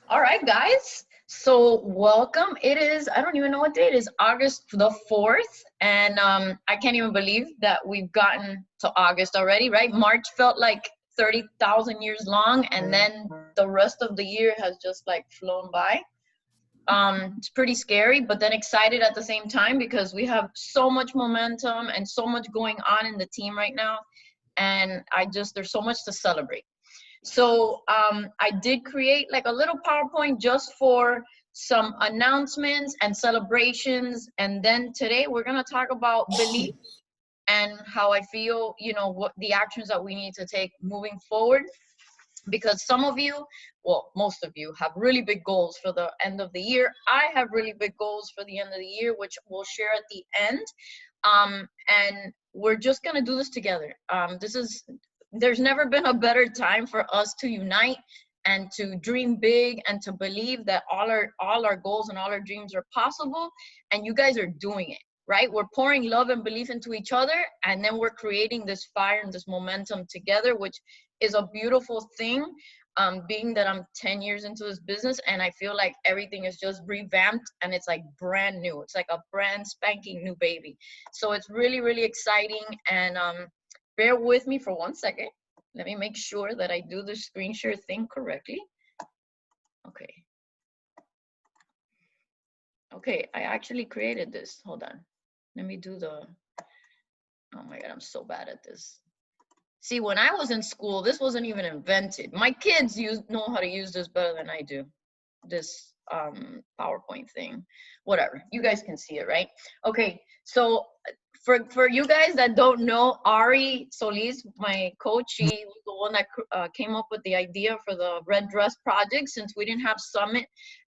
All right, guys. So welcome. It is, I don't even know what day it is, August the 4th. And I can't even believe that we've gotten to August already, right? March felt like 30,000 years long, and then the rest of the year has just like flown by. It's pretty scary, but then excited at the same time because we have so much momentum and so much going on in the team right now. And there's so much to celebrate. So I did create like a little PowerPoint just for some announcements and celebrations. And then today we're going to talk about belief and how I feel, what the actions that we need to take moving forward. Because some of you, well, most of you have really big goals for the end of the year. I have really big goals for the end of the year, which we'll share at the end. And we're just going to do this together. There's never been a better time for us to unite and to dream big and to believe that all our goals and all our dreams are possible, and you guys are doing it, right? We're pouring love and belief into each other, and then we're creating this fire and this momentum together, which is a beautiful thing. Being that I'm 10 years into this business and I feel like everything is just revamped and it's like brand new. It's like a brand spanking new baby. So it's really, really exciting. And bear with me for 1 second. Let me make sure that I do the screen share thing correctly. Okay. Okay, I actually created this. Hold on. Let me do the, oh my God, I'm so bad at this. See, when I was in school, this wasn't even invented. My kids know how to use this better than I do. This PowerPoint thing, whatever. You guys can see it, right? Okay, so for you guys that don't know, Ari Solis, my coach, she was the one that came up with the idea for the red dress project since we didn't have Summit.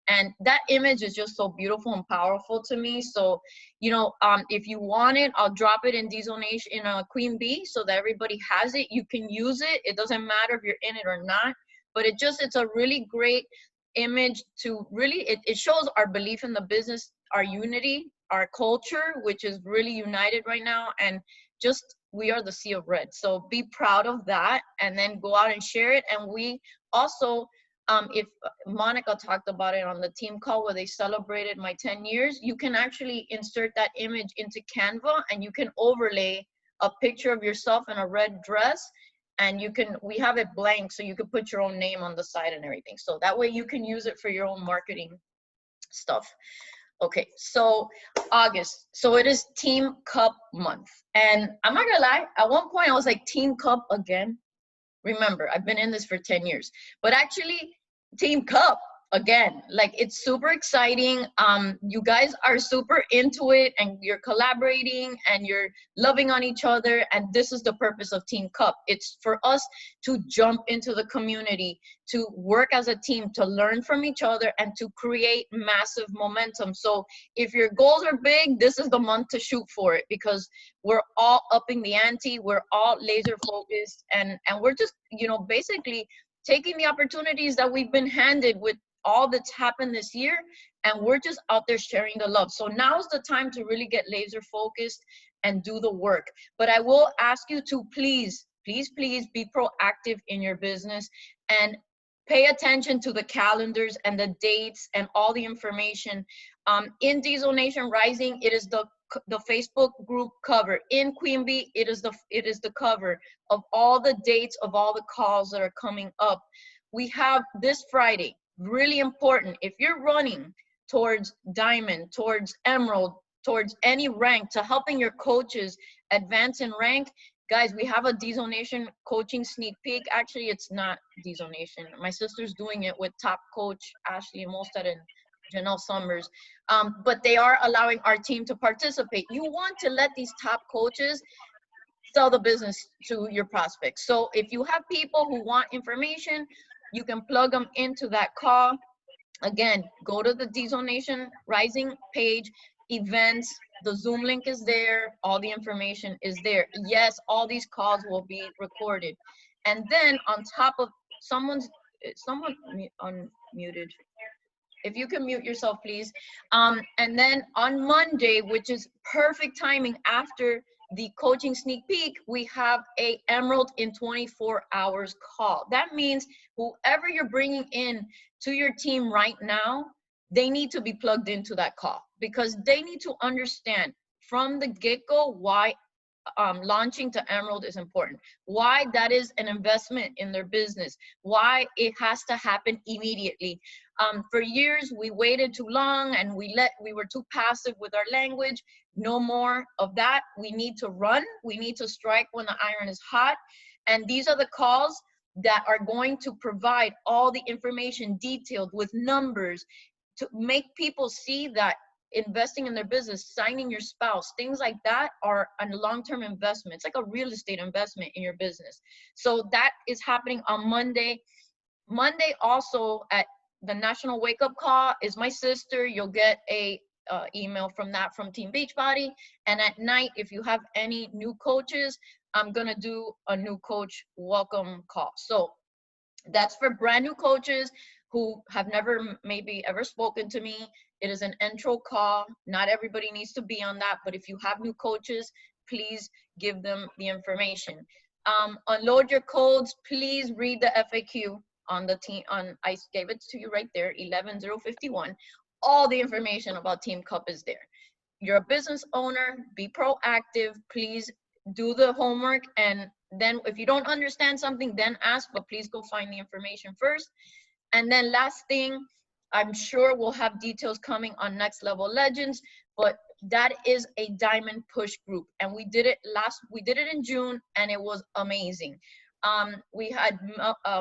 And that image is just so beautiful and powerful to me. So, if you want it, I'll drop it in D-Zonation in a Queen Bee so that everybody has it. You can use it. It doesn't matter if you're in it or not, but it's a really great image to really, it shows our belief in the business, our unity, our culture, which is really united right now. And just, we are the sea of red. So be proud of that and then go out and share it. And we also, if Monica talked about it on the team call where they celebrated my 10 years, you can actually insert that image into Canva and you can overlay a picture of yourself in a red dress, and we have it blank so you can put your own name on the side and everything. So that way you can use it for your own marketing stuff. Okay, so August. So it is Team Cup month. And I'm not gonna lie, at one point I was like, Team Cup again? Remember, I've been in this for 10 years, but actually Team Cup again, like it's super exciting. You guys are super into it and you're collaborating and you're loving on each other. And this is the purpose of Team Cup. It's for us to jump into the community, to work as a team, to learn from each other and to create massive momentum. So if your goals are big, this is the month to shoot for it, because we're all upping the ante, we're all laser focused, and we're just, basically taking the opportunities that we've been handed with all that's happened this year, and we're just out there sharing the love. So now's the time to really get laser focused and do the work. But I will ask you to please be proactive in your business and pay attention to the calendars and the dates and all the information. In D-Zonation Rising, it is the Facebook group cover. In Queen Bee, it is the cover of all the dates of all the calls that are coming up. We have this Friday, really important. If you're running towards Diamond, towards Emerald, towards any rank, to helping your coaches advance in rank, guys, we have a D-Zonation coaching sneak peek. Actually, it's not D-Zonation. My sister's doing it with top coach Ashley Molstad and Janelle Summers. But they are allowing our team to participate. You want to let these top coaches sell the business to your prospects. So if you have people who want information, you can plug them into that call. Again, go to the D-Zonation Rising page, events, the Zoom link is there, all the information is there. Yes, all these calls will be recorded. And then on top of someone unmuted. If you can mute yourself, please. And then on Monday, which is perfect timing after the coaching sneak peek, we have a Emerald in 24 hours call. That means whoever you're bringing in to your team right now, they need to be plugged into that call, because they need to understand from the get-go why launching to Emerald is important, why that is an investment in their business, why it has to happen immediately. For years, we waited too long and we were too passive with our language. No more of that. We need to run. We need to strike when the iron is hot. And these are the calls that are going to provide all the information detailed with numbers to make people see that investing in their business, signing your spouse, things like that are a long-term investment. It's like a real estate investment in your business. So that is happening on Monday. Monday also at the National Wake Up Call is my sister. You'll get a email from Team Beachbody. And at night, if you have any new coaches, I'm gonna do a new coach welcome call. So that's for brand new coaches who have never maybe ever spoken to me. It is an intro call. Not everybody needs to be on that, but if you have new coaches, please give them the information. Unload your codes. Please read the FAQ on the team. I gave it to you right there, 11051. All the information about Team Cup is there. You're a business owner. Be proactive. Please do the homework, and then if you don't understand something, then ask, but please go find the information first. And then last thing, I'm sure we'll have details coming on Next Level Legends, but that is a diamond push group. And we did it in June, and it was amazing. We had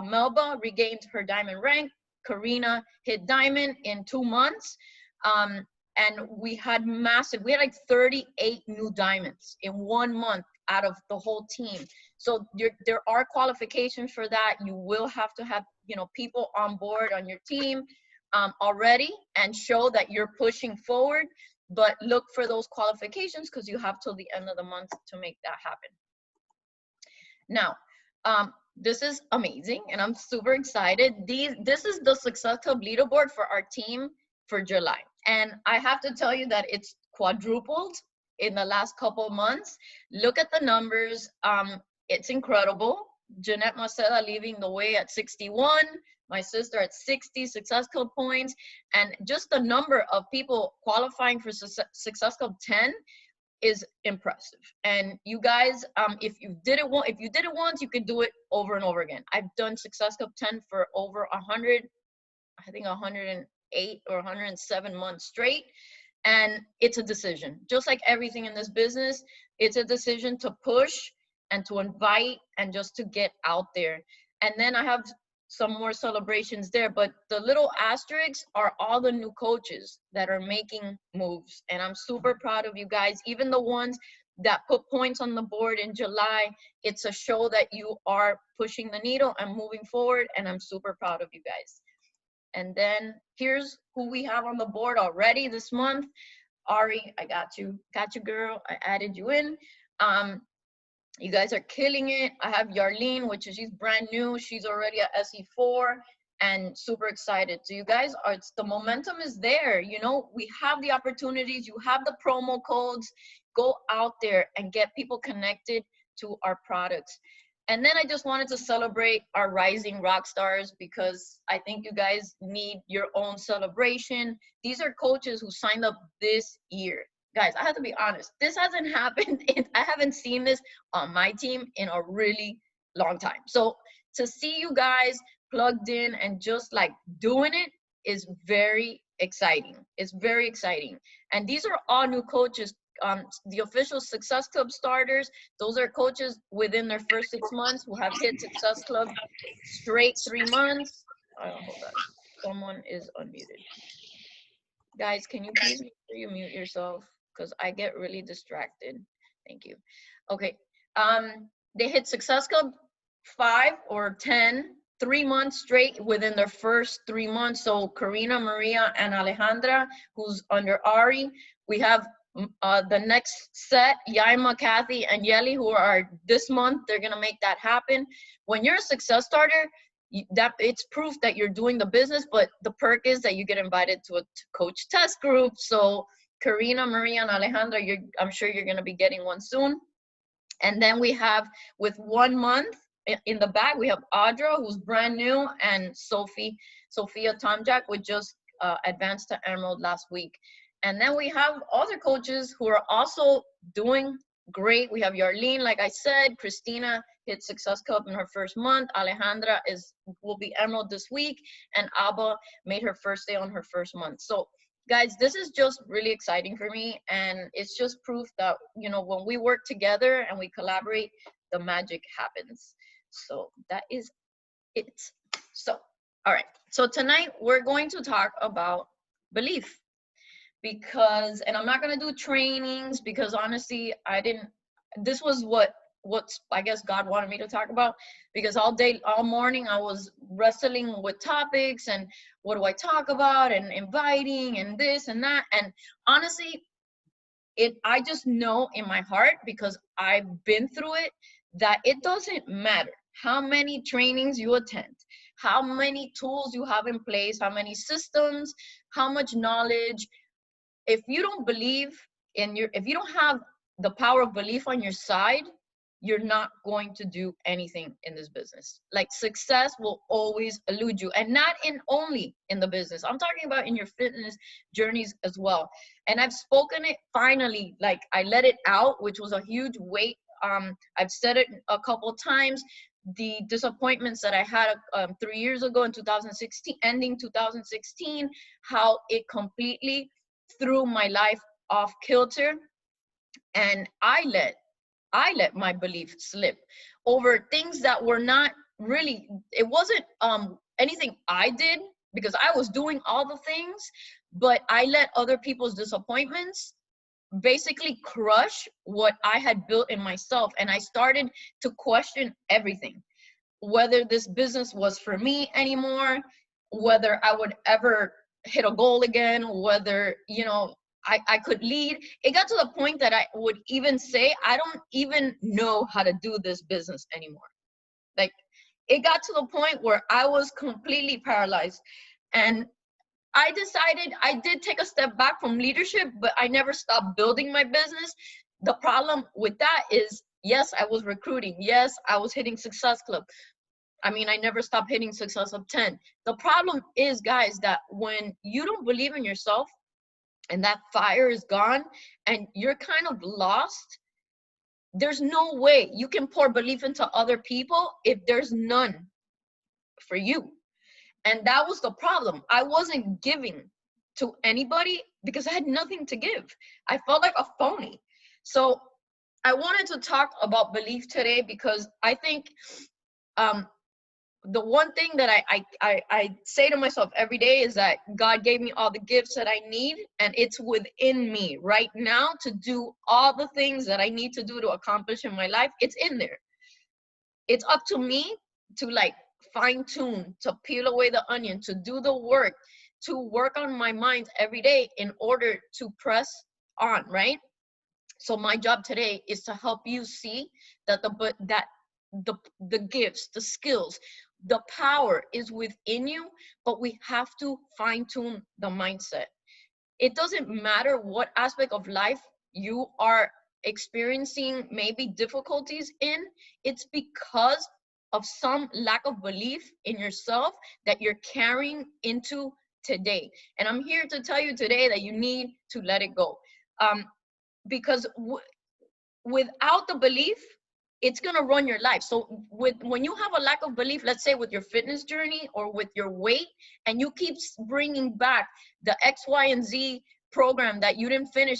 Melba regained her diamond rank. Karina hit diamond in 2 months. And we had like 38 new diamonds in 1 month out of the whole team. So there are qualifications for that. You will have to have, people on board on your team already and show that you're pushing forward, but look for those qualifications because you have till the end of the month to make that happen. Now, this is amazing and I'm super excited. This is the Success Club leaderboard for our team for July. And I have to tell you that it's quadrupled in the last couple of months. Look at the numbers. It's incredible. Jeanette Maceda leading the way at 61, my sister at 60 Success Club points, and just the number of people qualifying for Success Club 10 is impressive. And you guys, if you did it once, you could do it over and over again. I've done Success Club 10 for over 100, I think 108 or 107 months straight. And it's a decision. Just like everything in this business, it's a decision to push and to invite and just to get out there. And then I have some more celebrations there, but the little asterisks are all the new coaches that are making moves. And I'm super proud of you guys. Even the ones that put points on the board in July, it's a show that you are pushing the needle and moving forward. And I'm super proud of you guys. And then here's who we have on the board already this month. Ari, I got you girl. I added you in. You guys are killing it. I have Yarlene, she's brand new. She's already at SE4 and super excited. So you guys the momentum is there. We have the opportunities. You have the promo codes. Go out there and get people connected to our products. And then I just wanted to celebrate our rising rock stars because I think you guys need your own celebration. These are coaches who signed up this year. Guys, I have to be honest. This hasn't happened. I haven't seen this on my team in a really long time. So to see you guys plugged in and just like doing it is very exciting. It's very exciting. And these are all new coaches. The official Success Club starters, those are coaches within their first 6 months who have hit Success Club straight 3 months. Hold on. Someone is unmuted. Guys, can you please make sure you mute yourself? Because I get really distracted. Thank you. Okay. They hit Success Club 5 or 10, 3 months straight within their first 3 months. So Karina, Maria, and Alejandra, who's under Ari. We have the next set, Yaima, Kathy, and Yeli, who are this month. They're gonna make that happen. When you're a success starter, it's proof that you're doing the business, but the perk is that you get invited to a coach test group. So Karina, Maria, and Alejandra, I'm sure you're gonna be getting one soon. And then we have, with 1 month in the back, we have Audra, who's brand new, and Sophia Tomjak, which just advanced to Emerald last week. And then we have other coaches who are also doing great. We have Yarlene, like I said. Christina hit Success Cup in her first month. Alejandra will be Emerald this week. And Abba made her first day on her first month. So guys, this is just really exciting for me. And it's just proof that, you know, when we work together and we collaborate, the magic happens. So that is it. So, all right. So tonight we're going to talk about belief. Because, and I'm not going to do trainings because honestly, this was what I guess God wanted me to talk about, because all morning I was wrestling with topics and what do I talk about and inviting and this and that. And honestly, I just know in my heart, because I've been through it, that it doesn't matter how many trainings you attend, how many tools you have in place, how many systems, how much knowledge. If you don't believe if you don't have the power of belief on your side, you're not going to do anything in this business. Like, success will always elude you, and not only in the business. I'm talking about in your fitness journeys as well. And I've spoken it finally, like I let it out, which was a huge weight. I've said it a couple times. The disappointments that I had 3 years ago in 2016, ending 2016, how it completely threw my life off kilter, and I let my belief slip over things that were not really, it wasn't anything I did, because I was doing all the things, but I let other people's disappointments basically crush what I had built in myself. And I started to question everything, whether this business was for me anymore, whether I would ever hit a goal again, whether, you know, I could lead. It got to the point that I would even say, I don't even know how to do this business anymore. Like, it got to the point where I was completely paralyzed. And I decided, I did take a step back from leadership, but I never stopped building my business. The problem with that is, yes, I was recruiting. Yes, I was hitting Success Club. I mean, I never stopped hitting Success Up 10. The problem is, guys, that when you don't believe in yourself and that fire is gone and you're kind of lost, there's no way you can pour belief into other people if there's none for you. And that was the problem. I wasn't giving to anybody because I had nothing to give. I felt like a phony. So I wanted to talk about belief today, because I think the one thing that I say to myself every day is that God gave me all the gifts that I need, and it's within me right now to do all the things that I need to do to accomplish in my life. It's in there. It's up to me to, like, fine tune, to peel away the onion, to do the work, to work on my mind every day in order to press on, right? So my job today is to help you see that the gifts, the skills, the power is within you, but we have to fine tune the mindset. It doesn't matter what aspect of life you are experiencing maybe difficulties in, it's because of some lack of belief in yourself that you're carrying into today. And I'm here to tell you today that you need to let it go. Because without the belief, it's going to run your life. So when you have a lack of belief, let's say with your fitness journey or with your weight, and you keep bringing back the X, Y, and Z program that you didn't finish,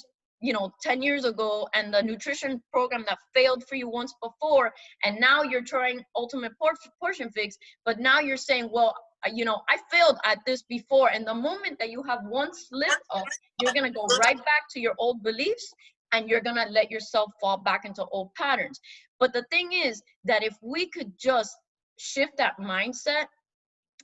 10 years ago, and the nutrition program that failed for you once before, and now you're trying ultimate portion fix, but now you're saying, well, I failed at this before. And the moment that you have one slip up, you're going to go right back to your old beliefs, and you're going to let yourself fall back into old patterns. But the thing is that if we could just shift that mindset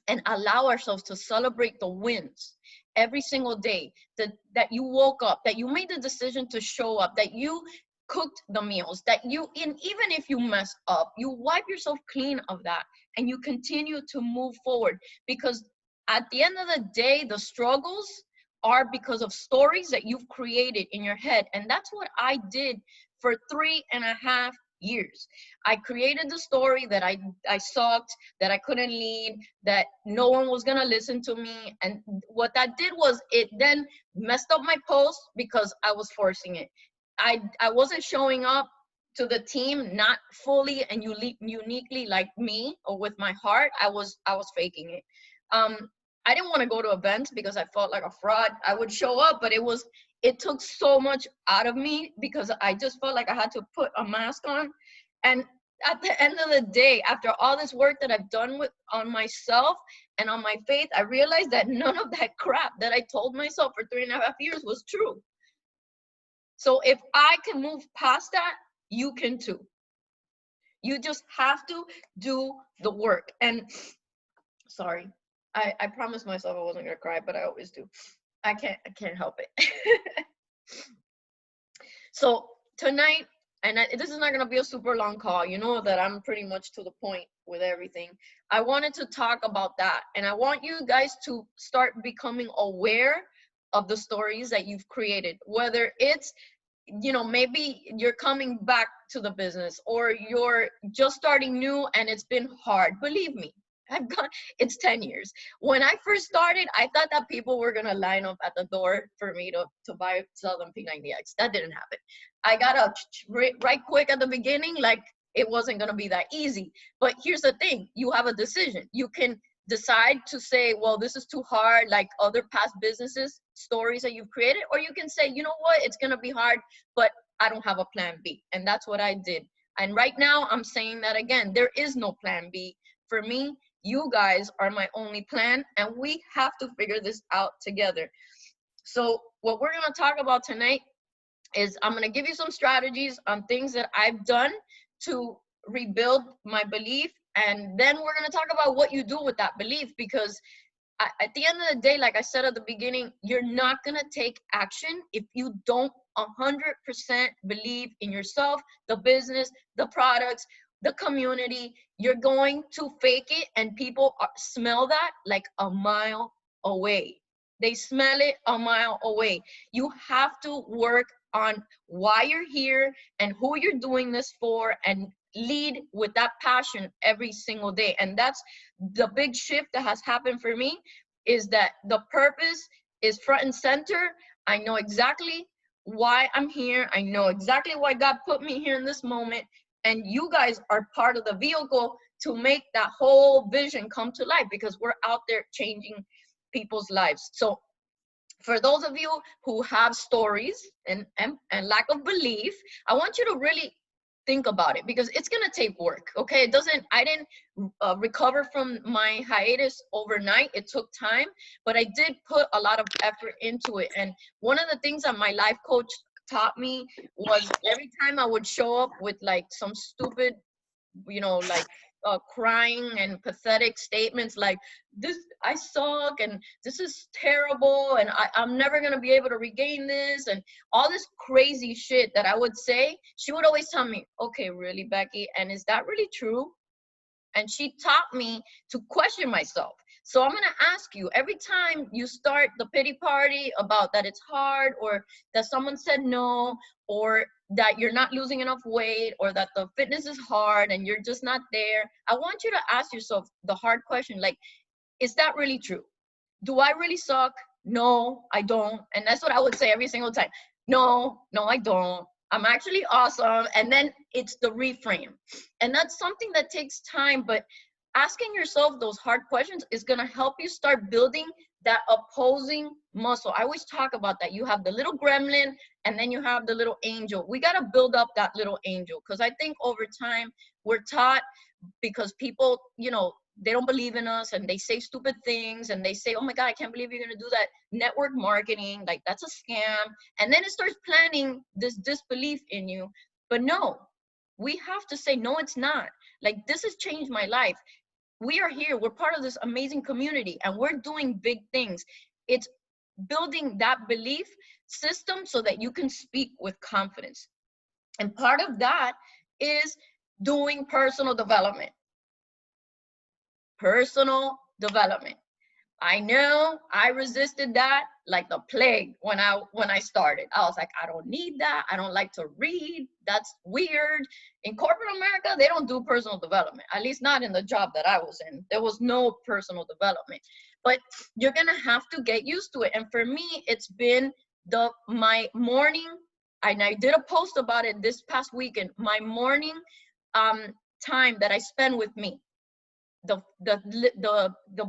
and allow ourselves to celebrate the wins every single day, that you woke up, that you made the decision to show up, that you cooked the meals, that even if you mess up, you wipe yourself clean of that and you continue to move forward. Because at the end of the day, the struggles are because of stories that you've created in your head. And that's what I did for 3.5 years. I created the story that I sucked, that I couldn't lead, that no one was gonna listen to me. And what that did was it then messed up my post because I was forcing it. I wasn't showing up to the team not fully and uniquely like me or with my heart. I was faking it. I didn't want to go to events because I felt like a fraud. I would show up, but it took so much out of me because I just felt like I had to put a mask on. And at the end of the day, after all this work that I've done on myself and on my faith, I realized that none of that crap that I told myself for 3.5 years was true. So if I can move past that, you can too. You just have to do the work. And sorry, I promised myself I wasn't gonna cry, but I always do. I can't help it. So tonight, and this is not gonna be a super long call. You know that I'm pretty much to the point with everything. I wanted to talk about that, and I want you guys to start becoming aware of the stories that you've created, whether it's, you know, maybe you're coming back to the business or you're just starting new and it's been hard. Believe me, it's 10 years. When I first started, I thought that people were gonna line up at the door for me to sell them P90X. That didn't happen. I got up right quick at the beginning, like it wasn't gonna be that easy. But here's the thing, you have a decision. You can decide to say, well, this is too hard, like other past businesses stories that you've created, or you can say, you know what, it's gonna be hard, but I don't have a plan B. And that's what I did. And right now I'm saying that again, there is no plan B for me. You guys are my only plan, and we have to figure this out together. So what we're gonna talk about tonight is I'm gonna give you some strategies on things that I've done to rebuild my belief. And then we're gonna talk about what you do with that belief, because at the end of the day, like I said at the beginning, you're not gonna take action if you don't 100% believe in yourself, the business, the products, the community. You're going to fake it, and people smell that like a mile away. They smell it a mile away. You have to work on why you're here and who you're doing this for, and lead with that passion every single day. And that's the big shift that has happened for me, is that the purpose is front and center. I know exactly why I'm here. I know exactly why God put me here in this moment. And you guys are part of the vehicle to make that whole vision come to life, because we're out there changing people's lives. So for those of you who have stories and lack of belief, I want you to really think about it, because it's gonna take work. Okay, I didn't recover from my hiatus overnight. It took time, but I did put a lot of effort into it. And one of the things that my life coach taught me was, every time I would show up with like some stupid, you know, like crying and pathetic statements like, this, I suck, and this is terrible, and I'm never gonna be able to regain this, and all this crazy shit that I would say, she would always tell me, okay, really, Becky, and is that really true? And she taught me to question myself. So I'm gonna ask you, every time you start the pity party about that it's hard, or that someone said no, or that you're not losing enough weight, or that the fitness is hard and you're just not there, I want you to ask yourself the hard question, like, is that really true? Do I really suck? No, I don't. And that's what I would say every single time. No, I don't. I'm actually awesome. And then it's the reframe. And that's something that takes time, but asking yourself those hard questions is going to help you start building that opposing muscle. I always talk about that. You have the little gremlin, and then you have the little angel. We got to build up that little angel, because I think over time we're taught, because people, you know, they don't believe in us, and they say stupid things, and they say, oh my God, I can't believe you're going to do that. Network marketing, like that's a scam. And then it starts planting this disbelief in you. But no, we have to say, no, it's not. Like, this has changed my life. We are here. We're part of this amazing community, and we're doing big things. It's building that belief system so that you can speak with confidence. And part of that is doing personal development. Personal development. I know I resisted that like the plague when I started. I was like, I don't need that. I don't like to read. That's weird. In corporate America, they don't do personal development, at least not in the job that I was in. There was no personal development. But you're gonna have to get used to it. And for me, it's been my morning, and I did a post about it this past weekend, my morning time that I spend with me. The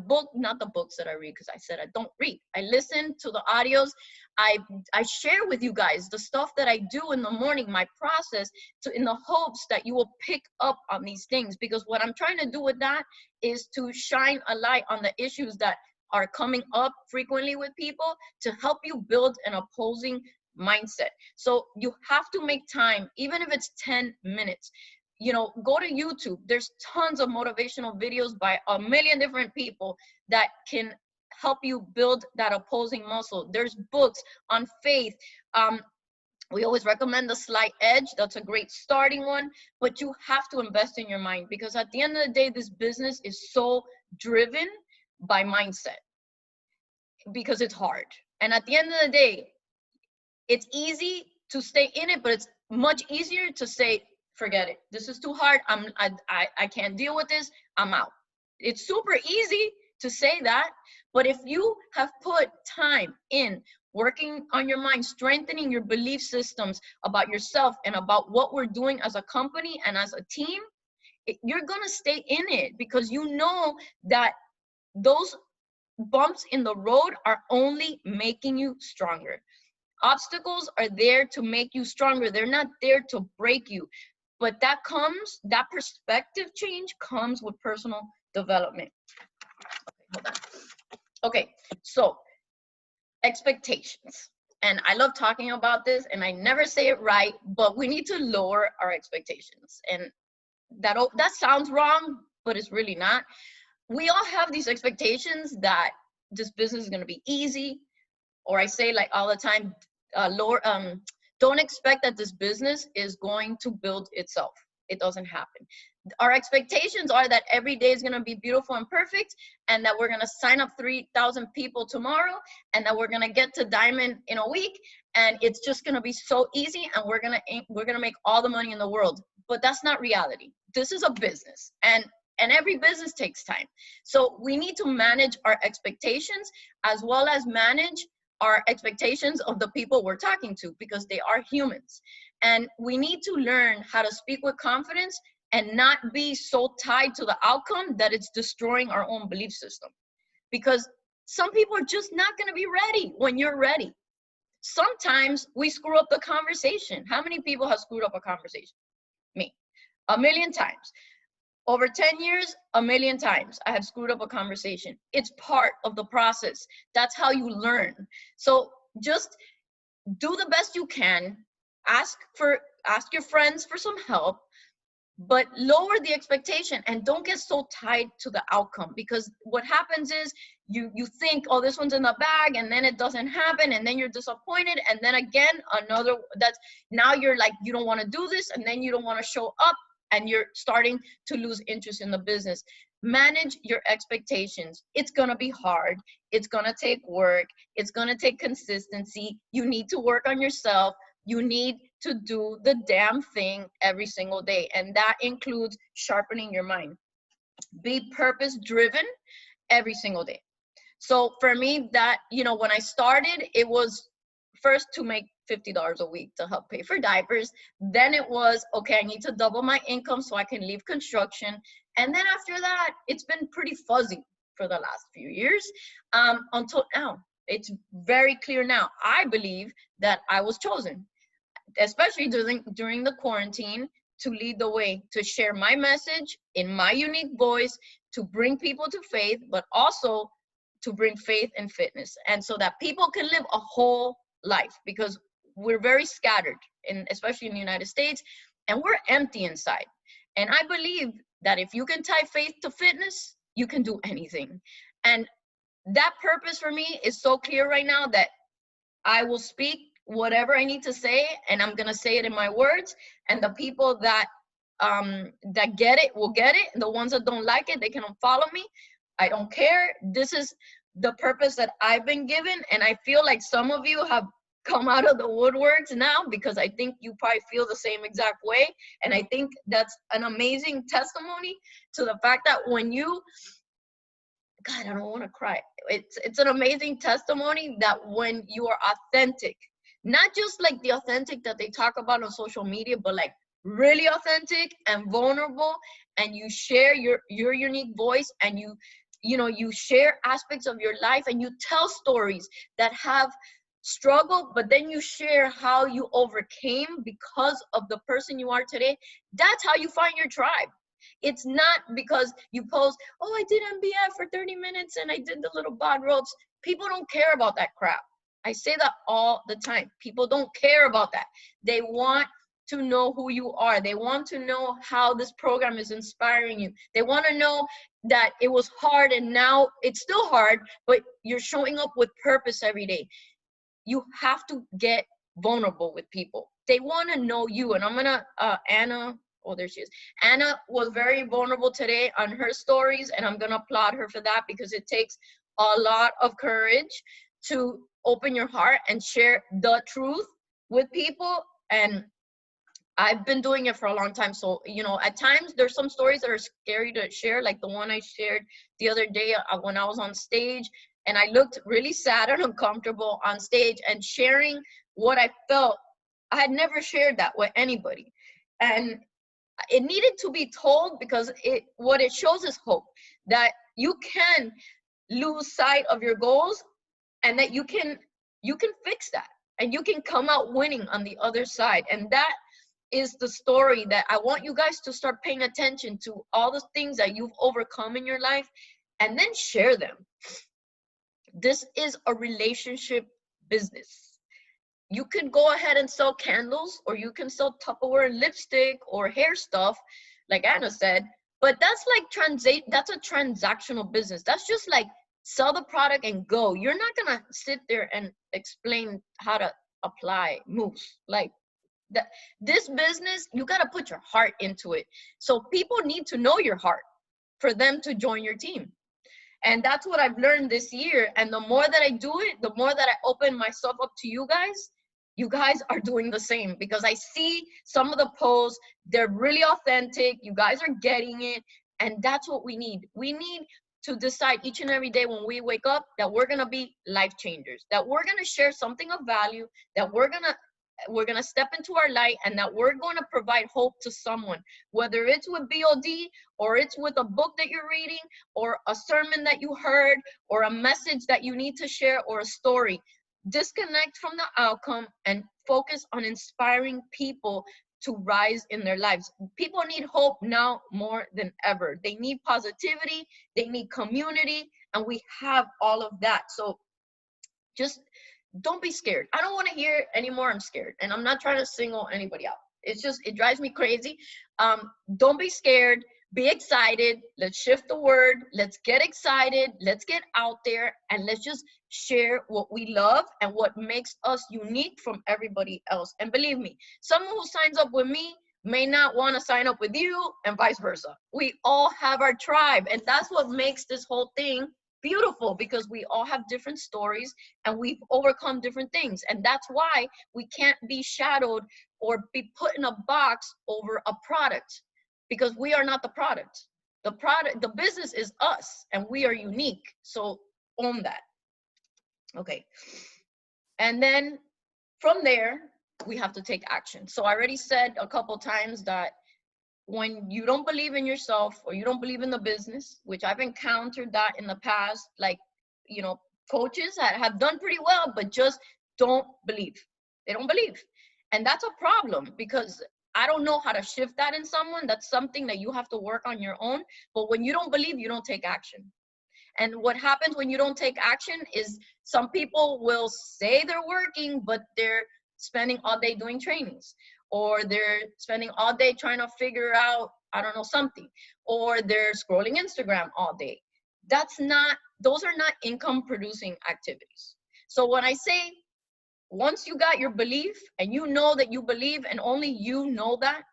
book, not the books that I read, because I said I don't read. I listen to the audios. I share with you guys the stuff that I do in the morning, my process, in the hopes that you will pick up on these things, because what I'm trying to do with that is to shine a light on the issues that are coming up frequently with people, to help you build an opposing mindset. So you have to make time, even if it's 10 minutes. You know, go to YouTube. There's tons of motivational videos by a million different people that can help you build that opposing muscle. There's books on faith. We always recommend The Slight Edge. That's a great starting one, but you have to invest in your mind, because at the end of the day, this business is so driven by mindset, because it's hard. And at the end of the day, it's easy to stay in it, but it's much easier to say, forget it. This is too hard. I can't deal with this. I'm out. It's super easy to say that, but if you have put time in working on your mind, strengthening your belief systems about yourself and about what we're doing as a company and as a team, you're gonna stay in it, because you know that those bumps in the road are only making you stronger. Obstacles are there to make you stronger. They're not there to break you. But that perspective change comes with personal development. Okay, hold on. Okay, so expectations. And I love talking about this, and I never say it right, but we need to lower our expectations. And that sounds wrong, but it's really not. We all have these expectations that this business is going to be easy, or I say like all the time, don't expect that this business is going to build itself. It doesn't happen. Our expectations are that every day is going to be beautiful and perfect, and that we're going to sign up 3,000 people tomorrow, and that we're going to get to diamond in a week, and it's just going to be so easy, and we're going to make all the money in the world. But that's not reality. This is a business, and every business takes time. So we need to manage our expectations, as well as manage our expectations of the people we're talking to, because they are humans. And we need to learn how to speak with confidence and not be so tied to the outcome that it's destroying our own belief system. Because some people are just not going to be ready when you're ready. Sometimes we screw up the conversation. How many people have screwed up a conversation? Me. 1,000,000 times. Over 10 years, 1,000,000 times I have screwed up a conversation. It's part of the process. That's how you learn. So just do the best you can. Ask your friends for some help, but lower the expectation and don't get so tied to the outcome, because what happens is you think, oh, this one's in the bag, and then it doesn't happen, and then you're disappointed, and then again now you're like, you don't want to do this, and then you don't want to show up, and you're starting to lose interest in the business. Manage your expectations. It's going to be hard. It's going to take work. It's going to take consistency. You need to work on yourself. You need to do the damn thing every single day. And that includes sharpening your mind. Be purpose-driven every single day. So for me, that, when I started, it was first to make $50 a week to help pay for diapers. Then it was, okay, I need to double my income so I can leave construction. And then after that, it's been pretty fuzzy for the last few years, until now. It's very clear now. I believe that I was chosen, especially during the quarantine, to lead the way, to share my message in my unique voice, to bring people to faith, but also to bring faith and fitness. And so that people can live a whole life, because we're very scattered, especially in the United States, and we're empty inside. And I believe that if you can tie faith to fitness, you can do anything. And that purpose for me is so clear right now that I will speak whatever I need to say, and I'm going to say it in my words. And the people that get it will get it. And the ones that don't like it, they can unfollow me. I don't care. This is the purpose that I've been given. And I feel like some of you have come out of the woodworks now, because I think you probably feel the same exact way. And I think that's an amazing testimony to the fact that when you, God, I don't want to cry. It's an amazing testimony that when you are authentic, not just like the authentic that they talk about on social media, but like really authentic and vulnerable, and you share your unique voice, and you share aspects of your life, and you tell stories that have struggle, but then you share how you overcame because of the person you are today. That's how you find your tribe. It's not because you post, oh, I did MBF for 30 minutes and I did the little bod ropes. People don't care about that crap. I say that all the time. People don't care about that. They want to know who you are. They want to know how this program is inspiring you. They want to know that it was hard and now it's still hard, but you're showing up with purpose every day. You have to get vulnerable with people. They want to know you. And I'm going to, Anna, oh, there she is. Anna was very vulnerable today on her stories, and I'm going to applaud her for that, because it takes a lot of courage to open your heart and share the truth with people. And I've been doing it for a long time. So, at times there's some stories that are scary to share, like the one I shared the other day when I was on stage, and I looked really sad and uncomfortable on stage and sharing what I felt. I had never shared that with anybody. And it needed to be told, because what it shows is hope, that you can lose sight of your goals, and that you can fix that, and you can come out winning on the other side. And that is the story that I want you guys to start paying attention to, all the things that you've overcome in your life, and then share them. This is a relationship business. You can go ahead and sell candles, or you can sell Tupperware and lipstick or hair stuff, like Anna said, but that's a transactional business. That's just like sell the product and go. You're not gonna sit there and explain how to apply moves. Like that, this business, you gotta put your heart into it. So people need to know your heart for them to join your team. And that's what I've learned this year. And the more that I do it, the more that I open myself up to you guys are doing the same, because I see some of the posts, they're really authentic. You guys are getting it. And that's what we need. We need to decide each and every day when we wake up that we're going to be life changers, that we're going to share something of value, that we're going to step into our light, and that we're going to provide hope to someone, whether it's with BOD, or it's with a book that you're reading, or a sermon that you heard, or a message that you need to share, or a story. Disconnect from the outcome and focus on inspiring people to rise in their lives. People need hope now more than ever. They need positivity, they need community, and we have all of that. So just don't be scared. I don't want to hear anymore I'm scared. And I'm not trying to single anybody out. It's just, it drives me crazy. Don't be scared. Be excited. Let's shift the word. Let's get excited. Let's get out there, and let's just share what we love and what makes us unique from everybody else. And believe me, someone who signs up with me may not want to sign up with you, and vice versa. We all have our tribe, and that's what makes this whole thing beautiful, because we all have different stories and we've overcome different things. And that's why we can't be shadowed or be put in a box over a product, because we are not the product. The business is us, and we are unique. So own that. Okay. And then from there, we have to take action. So I already said a couple times that when you don't believe in yourself, or you don't believe in the business, which I've encountered that in the past, like, coaches that have done pretty well, but just don't believe. They don't believe. And that's a problem, because I don't know how to shift that in someone. That's something that you have to work on your own. But when you don't believe, you don't take action. And what happens when you don't take action is some people will say they're working, but they're spending all day doing trainings, or they're spending all day trying to figure out, I don't know, something, or they're scrolling Instagram all day. Those are not income producing activities. So when I say, once you got your belief, and you know that you believe, and only you know that,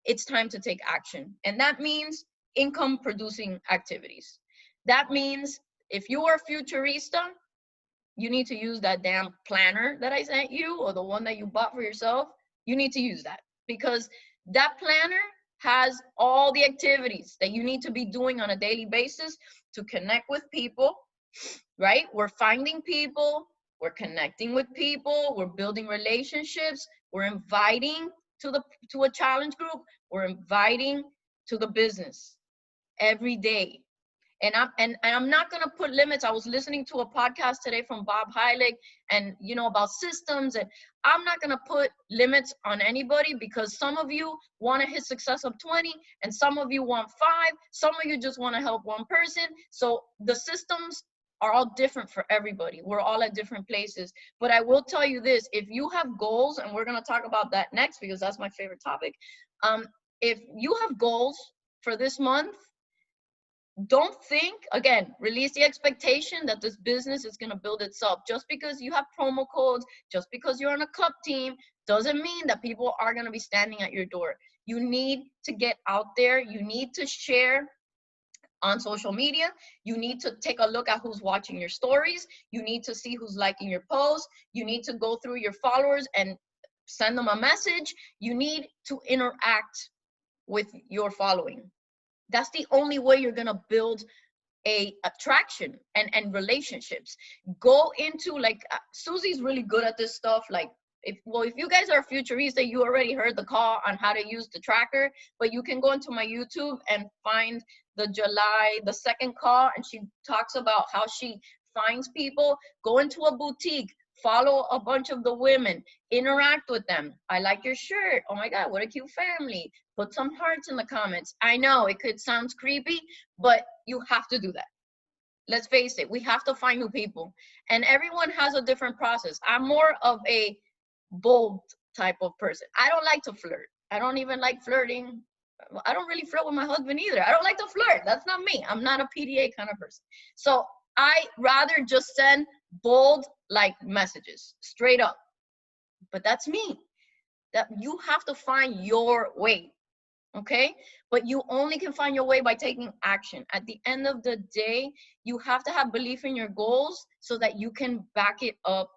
it's time to take action. And that means income producing activities. That means If you are a futurista, you need to use that damn planner that I sent you, or the one that you bought for yourself. You need to use that, because that planner has all the activities that you need to be doing on a daily basis to connect with people, right? We're finding people, we're connecting with people, we're building relationships, we're inviting to a challenge group, we're inviting to the business every day. And I'm not gonna put limits. I was listening to a podcast today from Bob Heilig, and about systems, and I'm not gonna put limits on anybody, because some of you want to hit success of 20, and some of you want 5, some of you just want to help one person. So the systems are all different for everybody. We're all at different places. But I will tell you this: if you have goals, and we're gonna talk about that next because that's my favorite topic. If you have goals for this month, don't think, again, release the expectation that this business is going to build itself. Just because you have promo codes, just because you're on a club team, doesn't mean that people are going to be standing at your door. You need to get out there. You need to share on social media. You need to take a look at who's watching your stories. You need to see who's liking your posts. You need to go through your followers and send them a message. You need to interact with your following. That's the only way you're gonna build a attraction and relationships. Go into, like, Susie's really good at this stuff. Like, if you guys are futurista, you already heard the call on how to use the tracker, but you can go into my YouTube and find the July the 2nd call, and she talks about how she finds people. Go into a boutique, follow a bunch of the women, interact with them. I like your shirt. Oh my God, what a cute family. Put some hearts in the comments. I know it could sound creepy, but you have to do that. Let's face it, we have to find new people, and everyone has a different process. I'm more of a bold type of person. I don't like to flirt. I don't even like flirting. I don't really flirt with my husband either. I don't like to flirt. That's not me. I'm not a PDA kind of person. So I rather just send bold, like, messages straight up. But that's me. That you have to find your way. Okay? But you only can find your way by taking action. At the end of the day, you have to have belief in your goals so that you can back it up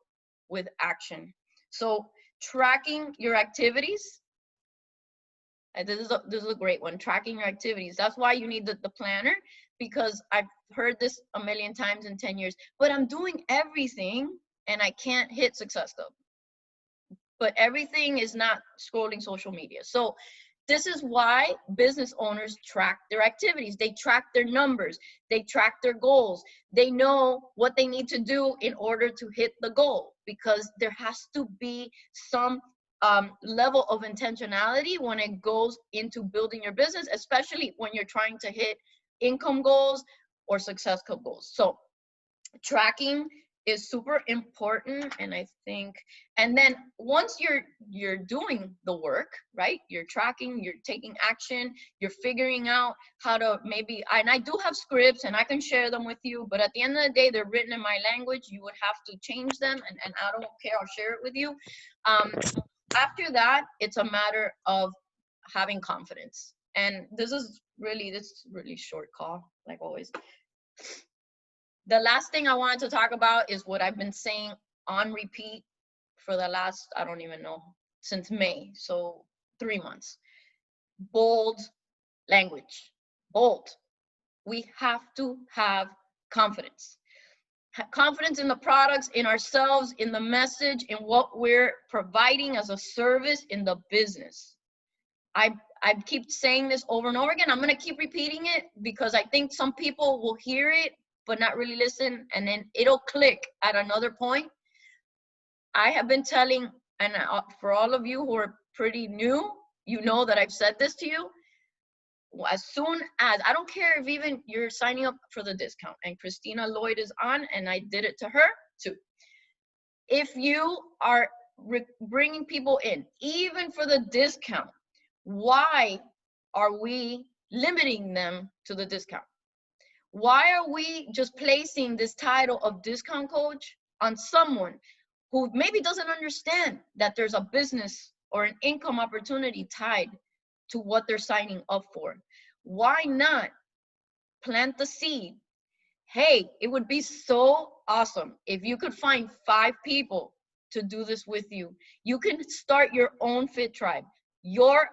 with action. So tracking your activities. This is a great one. Tracking your activities. That's why you need the planner, because I've heard this a million times in 10 years. But I'm doing everything and I can't hit Success Club. But everything is not scrolling social media. So this is why business owners track their activities. They track their numbers. They track their goals. They know what they need to do in order to hit the goal, because there has to be some level of intentionality when it goes into building your business, especially when you're trying to hit income goals or Success Club goals. So tracking is super important. And I think, and then once you're doing the work, right, you're tracking, you're taking action, you're figuring out how to maybe, and I do have scripts and I can share them with you, but at the end of the day, they're written in my language. You would have to change them, and I don't care, I'll share it with you. After that, it's a matter of having confidence. And this really short call, like always. The last thing I wanted to talk about is what I've been saying on repeat for the last, I don't even know, since May, so 3 months. Bold language. Bold. We have to have confidence. Confidence in the products, in ourselves, in the message, in what we're providing as a service in the business. I keep saying this over and over again. I'm going to keep repeating it because I think some people will hear it but not really listen, and then it'll click at another point. I have been telling, and for all of you who are pretty new, you know that I've said this to you. As soon as, I don't care if even you're signing up for the discount, and Christina Lloyd is on, and I did it to her too. If you are bringing people in, even for the discount, why are we limiting them to the discount? Why are we just placing this title of discount coach on someone who maybe doesn't understand that there's a business or an income opportunity tied to what they're signing up for? Why not plant the seed, hey, it would be so awesome if you could find 5 people to do this with you. You can start your own fit tribe, your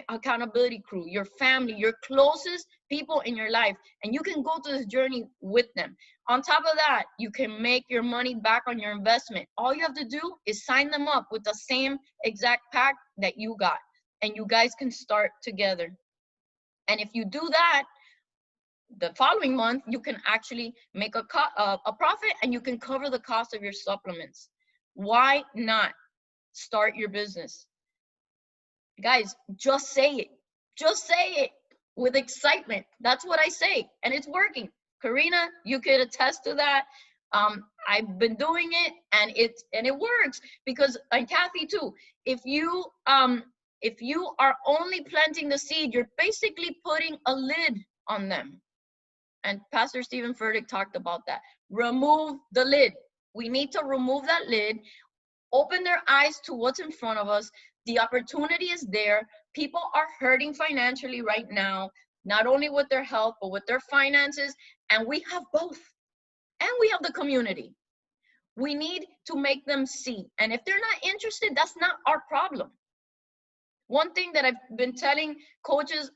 accountability crew, your family, your closest people in your life, and you can go through this journey with them. On top of that, you can make your money back on your investment. All you have to do is sign them up with the same exact pack that you got, and you guys can start together. And if you do that, the following month, you can actually make a profit, and you can cover the cost of your supplements. Why not start your business? Guys, just say it. Just say it with excitement. That's what I say, and it's working. Karina, you could attest to that. I've been doing it, and it works, because, and Kathy too, if you are only planting the seed, you're basically putting a lid on them. And Pastor Stephen Furtick talked about that. Remove the lid. We need to remove that lid, open their eyes to what's in front of us. The opportunity is there. People are hurting financially right now, not only with their health, but with their finances. And we have both. And we have the community. We need to make them see. And if they're not interested, that's not our problem. One thing that I've been telling coaches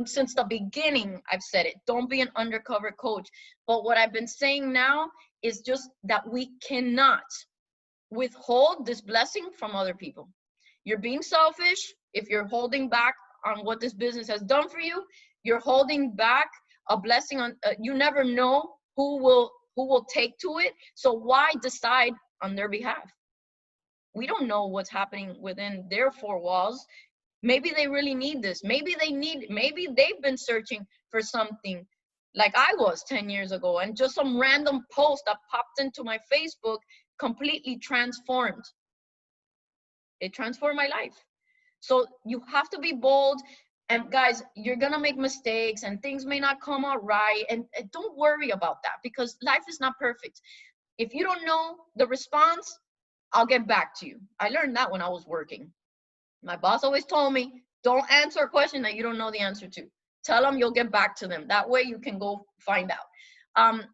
since the beginning, I've said it, don't be an undercover coach. But what I've been saying now is just that we cannot withhold this blessing from other people. You're being selfish if you're holding back on what this business has done for you. You're holding back a blessing on, you never know who will take to it. So why decide on their behalf? We don't know what's happening within their 4 walls. Maybe they really need this. Maybe they've been searching for something like I was 10 years ago, and just some random post that popped into my Facebook completely transformed. It transformed my life. So you have to be bold. And guys, you're gonna make mistakes and things may not come out right. And don't worry about that, because life is not perfect. If you don't know the response, I'll get back to you. I learned that when I was working. My boss always told me, don't answer a question that you don't know the answer to. Tell them you'll get back to them. That way you can go find out.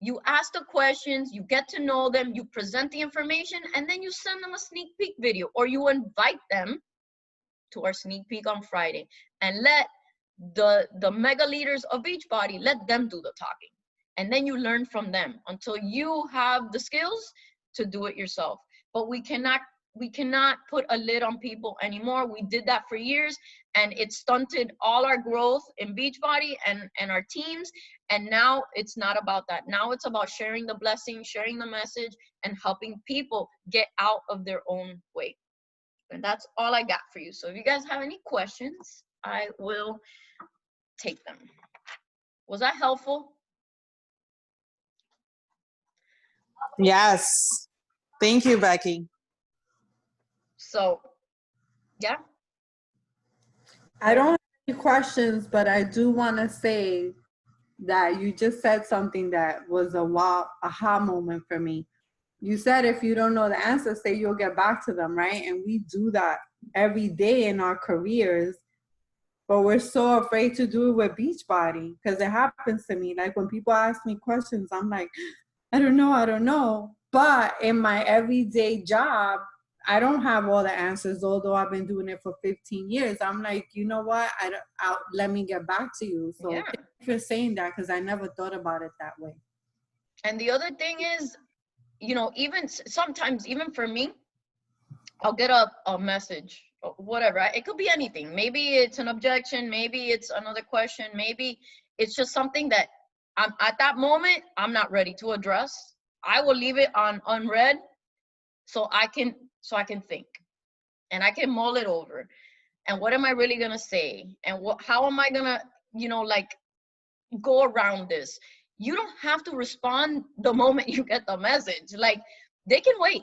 You ask the questions, you get to know them, you present the information, and then you send them a sneak peek video, or you invite them to our sneak peek on Friday, and let the mega leaders of Beachbody, let them do the talking. And then you learn from them until you have the skills to do it yourself. But we cannot put a lid on people anymore. We did that for years, and it stunted all our growth in Beachbody and our teams. And now it's not about that. Now it's about sharing the blessing, sharing the message, and helping people get out of their own way. And that's all I got for you. So if you guys have any questions, I will take them. Was that helpful? Yes. Thank you, Becky. So, yeah. I don't have any questions, but I do want to say that you just said something that was a wow, aha moment for me. You said if you don't know the answer, say you'll get back to them, right? And we do that every day in our careers, but we're so afraid to do it with Beachbody, because it happens to me. Like when people ask me questions, I'm like, I don't know. But in my everyday job, I don't have all the answers, although I've been doing it for 15 years. I'm like, you know what? Let me get back to you. So Yeah. thank you for saying that, because I never thought about it that way. And the other thing is, you know, even sometimes, even for me, I'll get a message, or whatever. It could be anything. Maybe it's an objection. Maybe it's another question. Maybe it's just something that I'm at that moment, I'm not ready to address. I will leave it on unread so I can think, and I can mull it over. And what am I really gonna say? And how am I gonna, you know, like, go around this? You don't have to respond the moment you get the message. Like, they can wait.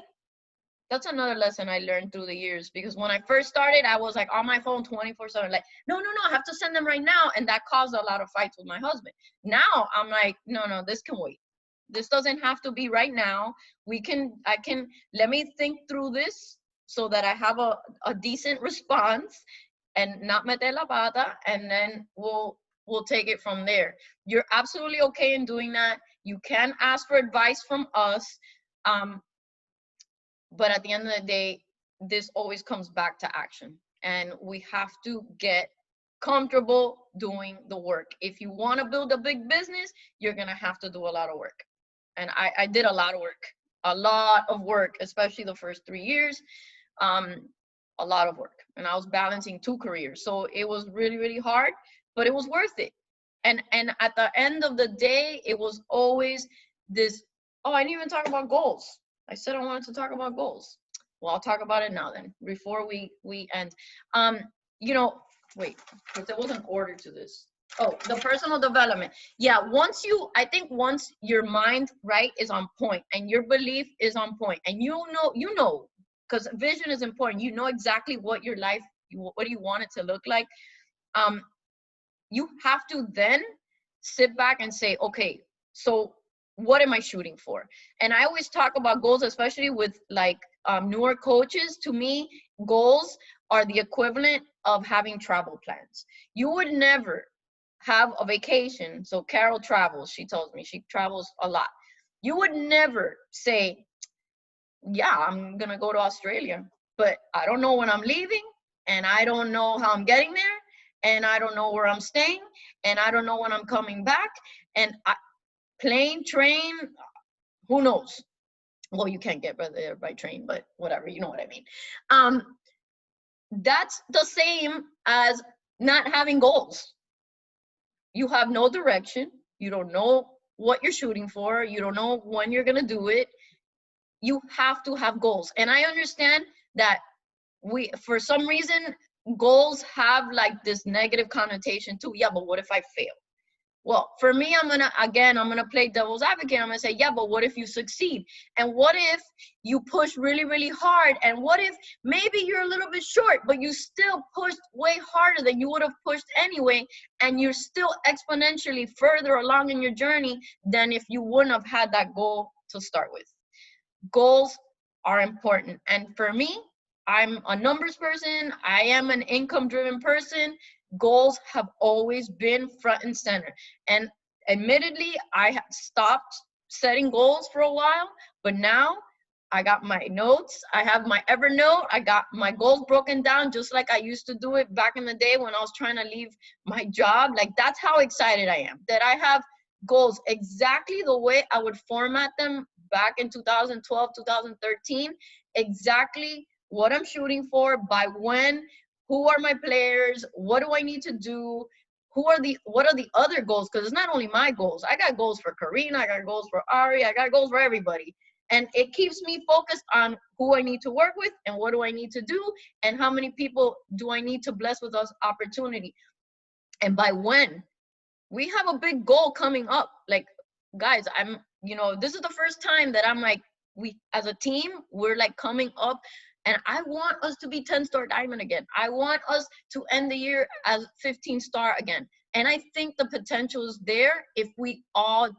That's another lesson I learned through the years, because when I first started, I was like on my phone 24/7, like, no, I have to send them right now. And that caused a lot of fights with my husband. Now I'm like, no, this can wait. This doesn't have to be right now. Let me think through this so that I have a decent response and not mete la pata, and then we'll we'll take it from there. You're absolutely okay in doing that. You can ask for advice from us. But at the end of the day, this always comes back to action. And we have to get comfortable doing the work. If you want to build a big business, you're going to have to do a lot of work. And I did a lot of work, especially the first 3 years. A lot of work. And I was balancing 2 careers. So it was really, really hard, but it was worth it. And at the end of the day, it was always this, oh, I didn't even talk about goals. I said I wanted to talk about goals. Well, I'll talk about it now then, before we end. You know, wait, because there was an order to this. Oh, the personal development. Yeah, I think once your mind, right, is on point and your belief is on point, and you know, because vision is important. You know exactly what your life, what do you want it to look like. You have to then sit back and say, okay, so what am I shooting for? And I always talk about goals, especially with like newer coaches. To me, goals are the equivalent of having travel plans. You would never have a vacation. So Carol travels. She tells me she travels a lot. You would never say, yeah, I'm going to go to Australia, but I don't know when I'm leaving, and I don't know how I'm getting there, and I don't know where I'm staying, and I don't know when I'm coming back. And plane, train, who knows? Well, you can't get there by train, but whatever, you know what I mean. That's the same as not having goals. You have no direction. You don't know what you're shooting for. You don't know when you're going to do it. You have to have goals. And I understand that for some reason, goals have like this negative connotation too. Yeah, but what if I fail? Well, for me, I'm gonna play devil's advocate. I'm gonna say, yeah, but what if you succeed? And what if you push really, really hard? And what if maybe you're a little bit short, but you still pushed way harder than you would have pushed anyway, and you're still exponentially further along in your journey than if you wouldn't have had that goal to start with. Goals are important. And for me, I'm a numbers person. I am an income-driven person. Goals have always been front and center. And admittedly, I have stopped setting goals for a while, but now I got my notes. I have my Evernote. I got my goals broken down just like I used to do it back in the day when I was trying to leave my job. Like, that's how excited I am, that I have goals exactly the way I would format them back in 2012, 2013, exactly what I'm shooting for, by when, who are my players, what do I need to do, what are the other goals? Because it's not only my goals. I got goals for Karina, I got goals for Ari, I got goals for everybody. And it keeps me focused on who I need to work with and what do I need to do and how many people do I need to bless with us opportunity. And by when. We have a big goal coming up. Like, guys, this is the first time that I'm like, we as a team, we're like coming up, and I want us to be 10-star diamond again. I want us to end the year as 15-star again. And I think the potential is there if we all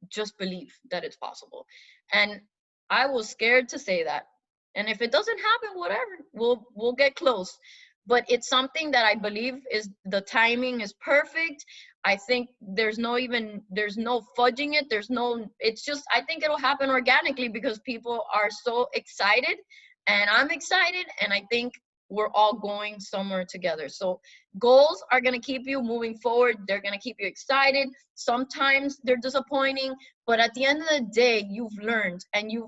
just believe that it's possible. And I was scared to say that. And if it doesn't happen, whatever, we'll get close. But it's something that I believe is the timing is perfect. I think there's no fudging it. It's just, I think it'll happen organically because people are so excited and I'm excited. And I think we're all going somewhere together. So goals are going to keep you moving forward. They're going to keep you excited. Sometimes they're disappointing, but at the end of the day, you've learned and you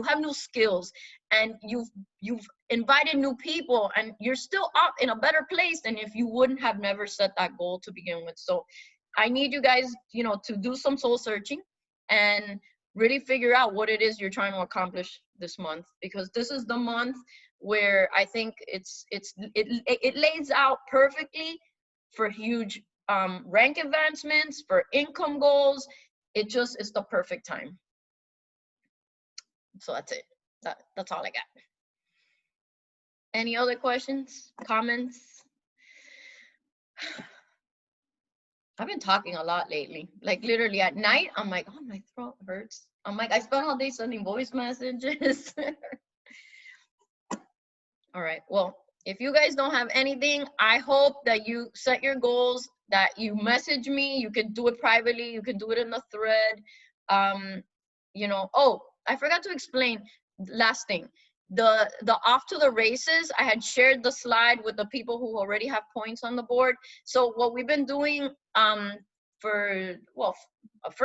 have new skills and you've invited new people and you're still up in a better place than if you wouldn't have never set that goal to begin with. So I need you guys, to do some soul searching and really figure out what it is you're trying to accomplish this month, because this is the month where I think it lays out perfectly for huge rank advancements, for income goals. It's the perfect time. So that's it. That's all I got. Any other questions, comments? I've been talking a lot lately. Like literally at night, I'm like, oh, my throat hurts. I'm like, I spent all day sending voice messages. All right. Well, If you guys don't have anything, I hope that you set your goals, that you message me. You can do it privately. You can do it in the thread. You know, oh, I forgot to explain last thing. The off to the races, I had shared the slide with the people who already have points on the board. So what we've been doing for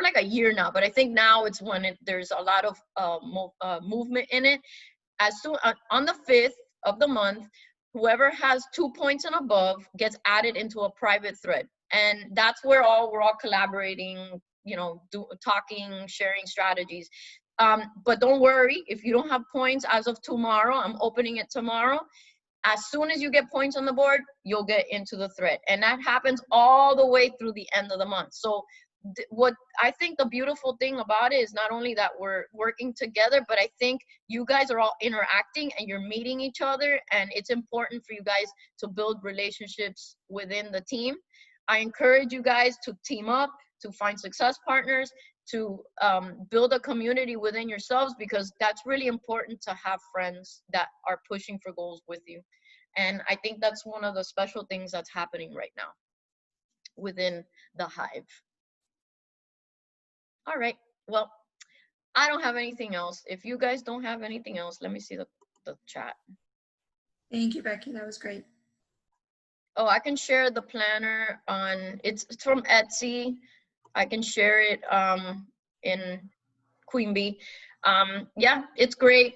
like a year now, but I think now it's when there's a lot of movement in it. As soon on the 5th of the month, whoever has 2 points and above gets added into a private thread, and that's where we're all collaborating, you know, talking, sharing strategies. But don't worry, if you don't have points as of tomorrow, I'm opening it tomorrow. As soon as you get points on the board, you'll get into the thread, and that happens all the way through the end of the month. So what I think the beautiful thing about it is not only that we're working together, but I think you guys are all interacting and you're meeting each other, and it's important for you guys to build relationships within the team. I encourage you guys to team up, to find success partners, to build a community within yourselves, because that's really important, to have friends that are pushing for goals with you. And I think that's one of the special things that's happening right now within the Hive. All right, well, I don't have anything else. If you guys don't have anything else, let me see the chat. Thank you, Becky. That was great. Oh, I can share the planner on, it's from Etsy. I can share it in Queen Bee. Yeah, it's great.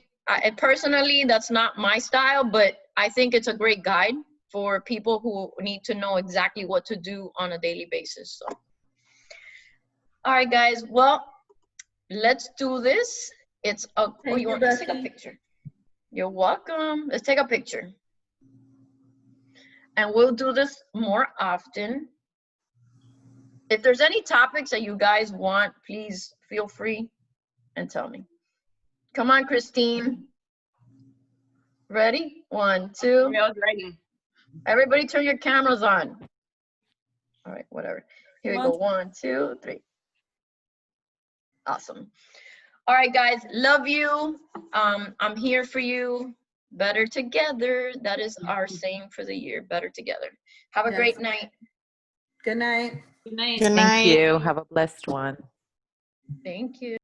Personally, that's not my style, but I think it's a great guide for people who need to know exactly what to do on a daily basis. So. All right, guys. Well, let's do this. It's a, oh, you want to take a picture? You're welcome. Let's take a picture. And we'll do this more often. If there's any topics that you guys want, please feel free and tell me. Come on, Christine. Ready? 1, 2. Ready. Everybody turn your cameras on. All right, whatever. Here we go. 1, 2, 3. Awesome. All right, guys, love you. I'm here for you. Better together. That is our saying for the year. Better together. Have a great night. Good night. Good night. Thank you. Have a blessed one. Thank you.